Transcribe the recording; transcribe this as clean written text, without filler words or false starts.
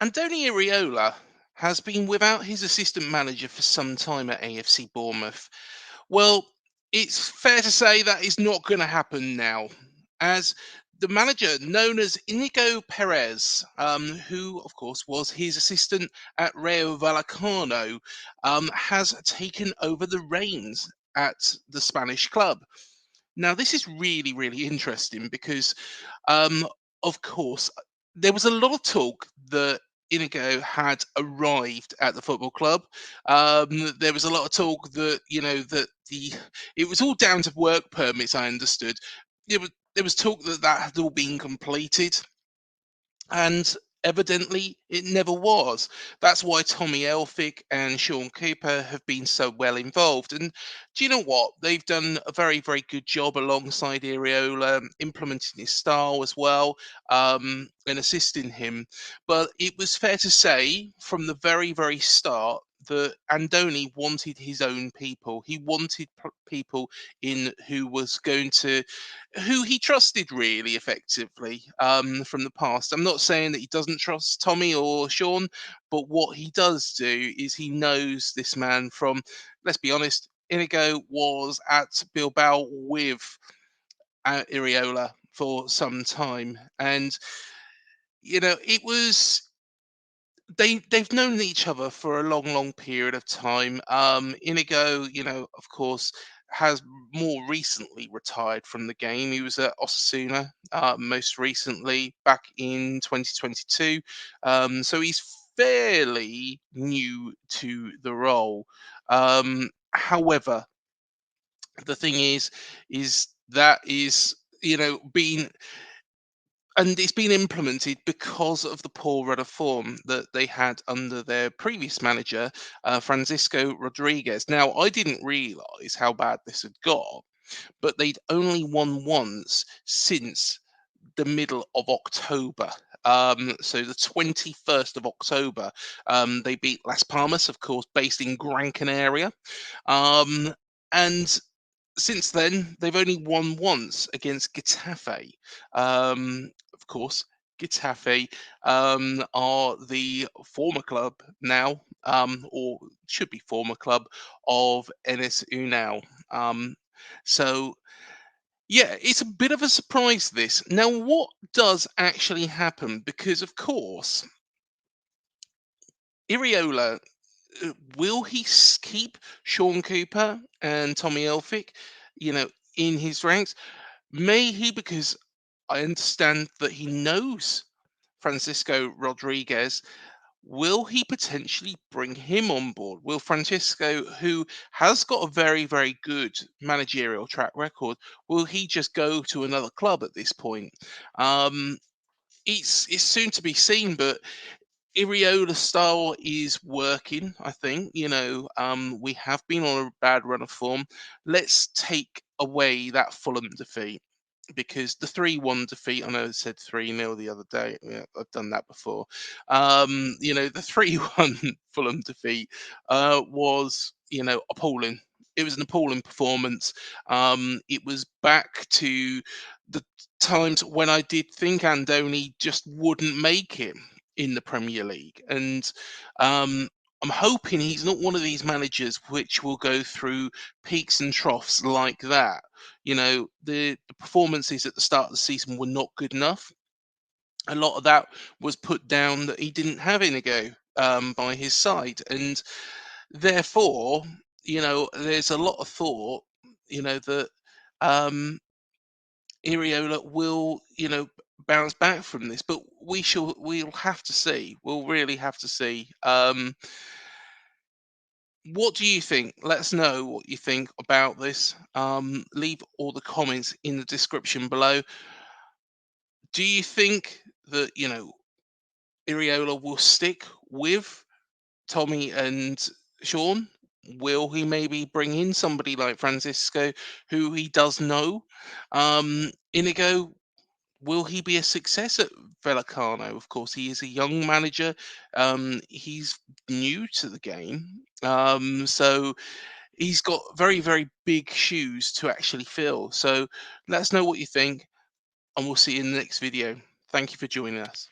Andoni Iraola has been without his assistant manager for some time at AFC Bournemouth. Well, it's fair to say that is not going to happen now, as the manager known as Iñigo Pérez, who of course was his assistant at Rayo Vallecano, has taken over the reins at the Spanish club. Now, this is really, really interesting because um, of course, there was a lot of talk that Inigo had arrived at the football club. There was a lot of talk that that the it was all down to work permits. I understood. There was talk that that had all been completed, and evidently it never was. That's why Tommy Elphick and Sean Cooper have been so well involved. And do you know what? They've done a very, very good job alongside Areola, implementing his style as well, and assisting him. But it was fair to say from the very, very start that Andoni wanted his own people. He wanted people in who was going to who he trusted really effectively from the past. I'm not saying that he doesn't trust Tommy or Sean, but what he does do is he knows this man from, let's be honest, Inigo was at Bilbao with Iriola for some time. And, it was they've known each other for a long, long period of time. Inigo, of course, has more recently retired from the game. He was at Osasuna most recently back in 2022, so he's fairly new to the role. However, the thing is that is being and it's been implemented because of the poor run of form that they had under their previous manager, Francisco Rodríguez. Now, I didn't realise how bad this had got, but they'd only won once since the middle of October. So the 21st of October, they beat Las Palmas, of course, based in Gran Canaria. Um, and since then, they've only won once against Getafe. Of course, Getafe are the former club now, or should be former club of Enes Unal. So, yeah, it's a bit of a surprise this. Now, what does actually happen? Because, of course, Iriola, will he keep Sean Cooper and Tommy Elphick, in his ranks? May he? Because I understand that he knows Francisco Rodriguez. Will he potentially bring him on board? Will Francisco, who has got a very, very good managerial track record, will he just go to another club at this point? Um, it's soon to be seen, but Iriola's style is working, I think. We have been on a bad run of form. Let's take away that Fulham defeat because the 3-1 defeat, I know I said 3-0 the other day. Yeah, I've done that before. The 3-1 Fulham defeat was, appalling. It was an appalling performance. It was back to the times when I did think Andoni just wouldn't make it in the Premier League. And I'm hoping he's not one of these managers which will go through peaks and troughs like that. The performances at the start of the season were not good enough. A lot of that was put down that he didn't have Inigo by his side. And therefore, there's a lot of thought, that um, Iriola will, bounce back from this. But we'll have to see. We'll really have to see. What do you think? Let us know what you think about this. Leave all the comments in the description below. Do you think that, Iriola will stick with Tommy and Sean? Will he maybe bring in somebody like Francisco, who he does know? Inigo, will he be a success at Vallecano? Of course, he is a young manager. He's new to the game. So he's got very, very big shoes to actually fill. So let us know what you think, and we'll see you in the next video. Thank you for joining us.